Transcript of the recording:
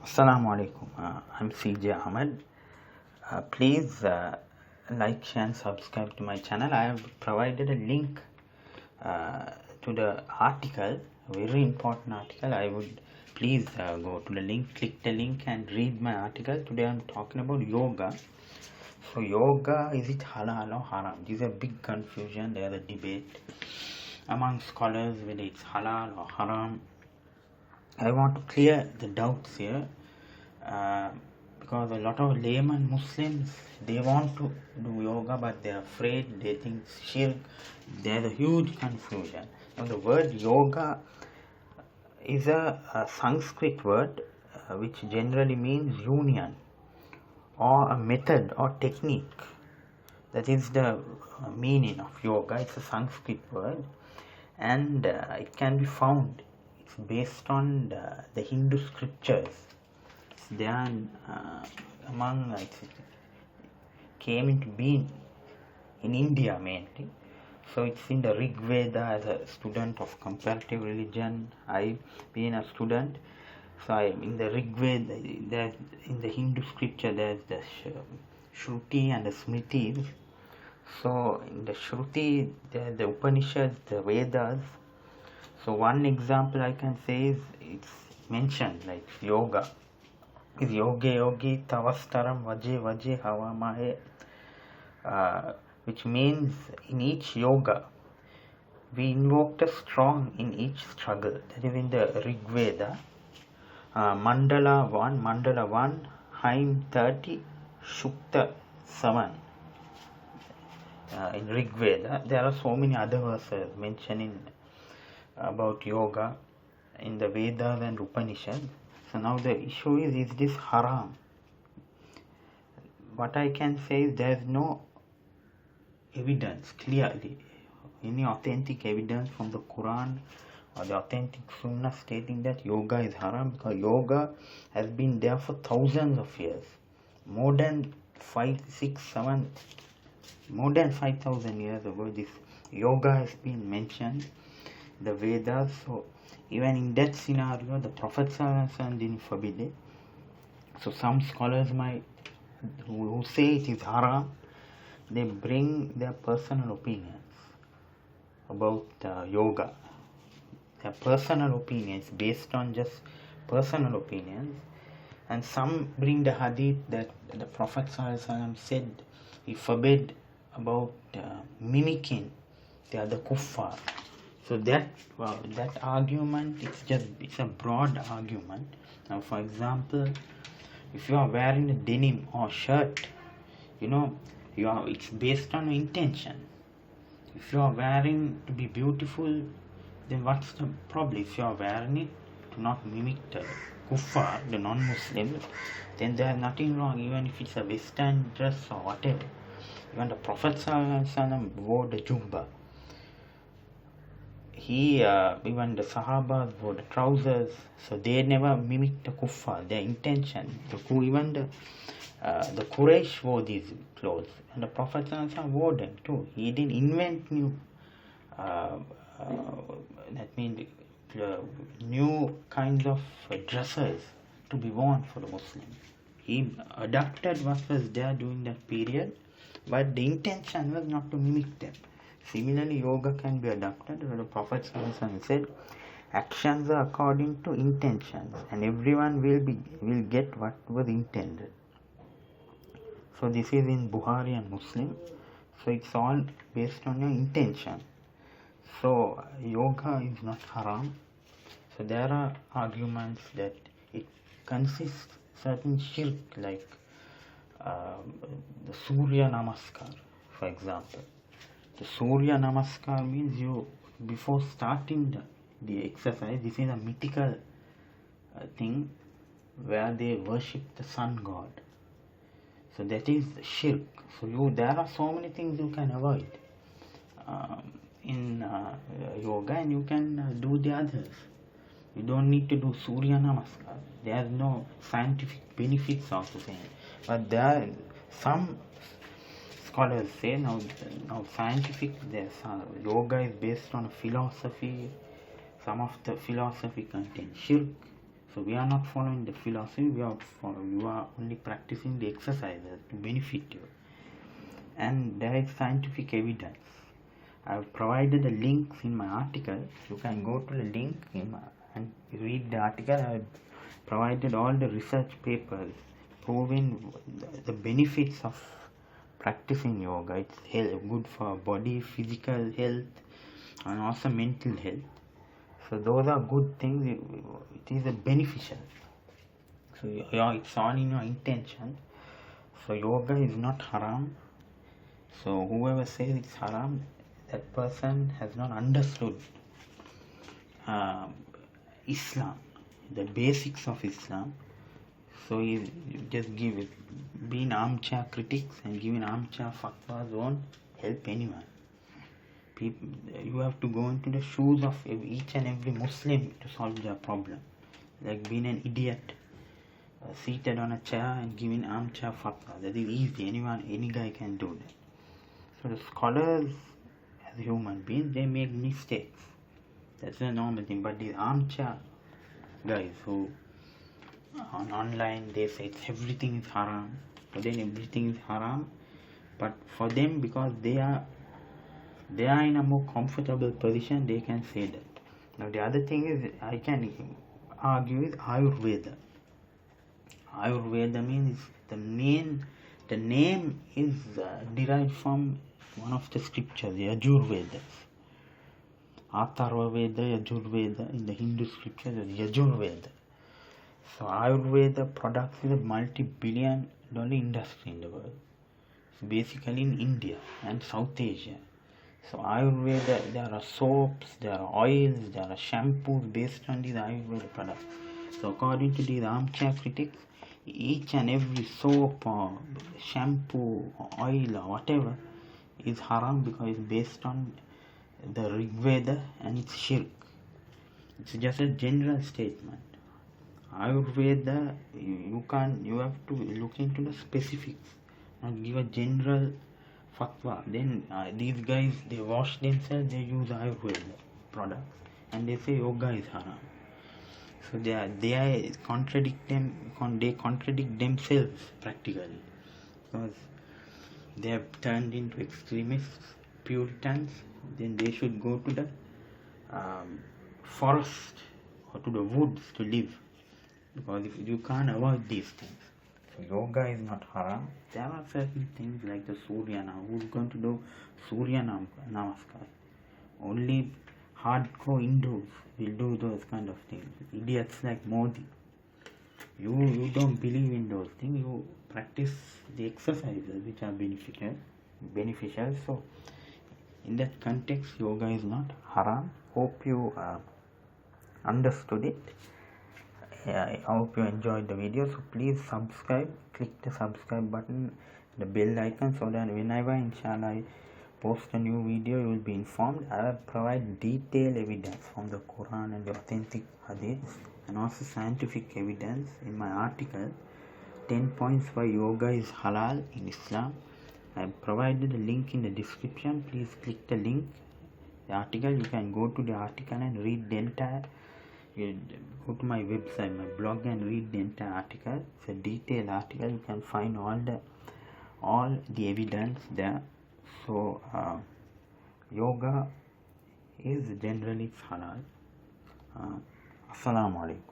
Assalamu alaikum. I'm CJ Ahmed. Please like, share, and subscribe to my channel. I have provided a link to the article, a very important article. I would please go to the link, click the link, and read my article. Today I'm talking about yoga. So, yoga, is it halal or haram? This is a big confusion. There's a debate among scholars whether it's halal or haram. I want to clear the doubts here uh, because a lot of layman Muslims, they want to do yoga but they're afraid, they think shirk. There's a huge confusion. Now the word yoga is a Sanskrit word which generally means union or a method or technique. That is the meaning of yoga. It's a Sanskrit word and it can be found. It's based on the Hindu scriptures. It's there among it came into being in India mainly. So it's in the Rig Veda. As a student of comparative religion, I've been a student. So in the Rig Veda, in the Hindu scripture, there's the Shruti and the Smritis. So in the Shruti, there the Upanishads, the Vedas. So one example I can say is it's mentioned like yoga. Is yoge yogi tavastaram vaje vaje havamahe, which means in each yoga we invoke the strong in each struggle. That is in the Rig Veda, Mandala 1, Haim 30, Shukta 7. In Rig Veda, there are so many other verses mentioning about yoga in the Vedas and Upanishads. So now the issue is this haram? What I can say is there is no evidence clearly, any authentic evidence from the Quran or the authentic Sunnah stating that yoga is haram, because yoga has been there for thousands of years, more than 5,000 years ago. This yoga has been mentioned in the Vedas. So even in that scenario, the Prophet didn't forbid it. So some scholars who say it is haram, they bring their personal opinions about yoga. Their personal opinions based on just personal opinions. And some bring the hadith that the Prophet said he forbid about mimicking the other kuffar. So that argument, it's a broad argument. Now for example, if you are wearing a denim or shirt, it's based on intention. If you are wearing to be beautiful, then what's the problem? If you are wearing it to not mimic the kuffar, the non-Muslims, then there is nothing wrong, even if it's a western dress or whatever. Even the Prophet wore the jubba. Even the Sahabas wore the trousers, so they never mimicked the kuffar, their intention. Even the Quraysh wore these clothes, and the Prophet wore them too. He didn't invent new, that means new kinds of dresses to be worn for the Muslim. He adapted what was there during that period, but the intention was not to mimic them. Similarly, yoga can be adapted. The Prophet said, actions are according to intentions, and everyone will get what was intended. So this is in Bukhari and Muslim. So it's all based on your intention. So yoga is not haram. So there are arguments that it consists certain shirk, like the Surya Namaskar, for example. The Surya Namaskar means before starting the exercise, this is a mythical thing where they worship the sun god. So that is shirk. So there are so many things you can avoid in yoga, and you can do the others. You don't need to do Surya Namaskar. There is no scientific benefits of the same. But there are some scholars say now scientific, yoga is based on a philosophy. Some of the philosophy contains shirk. So we are not following the philosophy, you are only practicing the exercises to benefit you. And there is scientific evidence. I have provided the links in my article. You can go to the link and read the article. I have provided all the research papers proving the benefits of practicing yoga. It's good for body, physical health, and also mental health. So those are good things. It is a beneficial. So it's all in your intention. So yoga is not haram. So whoever says it's haram, that person has not understood Islam, the basics of Islam. So you just give it, being armchair critics and giving armchair fatwas won't help anyone. You have to go into the shoes of each and every Muslim to solve their problem. Like being an idiot, seated on a chair and giving armchair fatwa. That is easy. Any guy can do that. So the scholars, as human beings, they make mistakes. That's a normal thing. But these armchair guys who online, they say everything is haram. For them everything is haram. But for them, because they are in a more comfortable position, they can say that. Now the other thing is, I can argue is Ayurveda. Ayurveda means the name is derived from one of the scriptures, the Yajurvedas. Atharva Veda, Yajurveda, in the Hindu scriptures, Yajurveda. So Ayurveda products is a multi-billion dollar industry in the world. So basically in India and South Asia. So Ayurveda, there are soaps, there are oils, there are shampoos based on these Ayurveda products. So according to these armchair critics, each and every soap or shampoo or oil or whatever is haram because it's based on the Rig Veda and it's shirk. It's just a general statement. Ayurveda, you have to look into the specifics and give a general fatwa. Then these guys, they wash themselves, they use Ayurveda products and they say yoga is haram. So they contradict themselves practically, because they have turned into extremists, Puritans. Then they should go to the forest or to the woods to live, because if you can't avoid these things. So yoga is not haram. There are certain things like the Surya Namaskar. Who's going to do Surya Namaskar? Only hardcore Hindus will do those kind of things. Idiots like Modi. You don't believe in those things. You practice the exercises which are beneficial. So in that context, yoga is not haram. Hope you understood it. I hope you enjoyed the video. So please subscribe. Click the subscribe button, the bell icon, so that whenever inshallah I post a new video, you will be informed. I will provide detailed evidence from the Quran and the authentic hadiths, and also scientific evidence in my article 10 points why yoga is halal in Islam. I have provided a link in the description. Please click the link, the article. You can go to the article and read the entire. You go to my website, my blog, and read the entire article. It's a detailed article. You can find all the evidence there. So yoga is generally halal. Assalamu alaikum.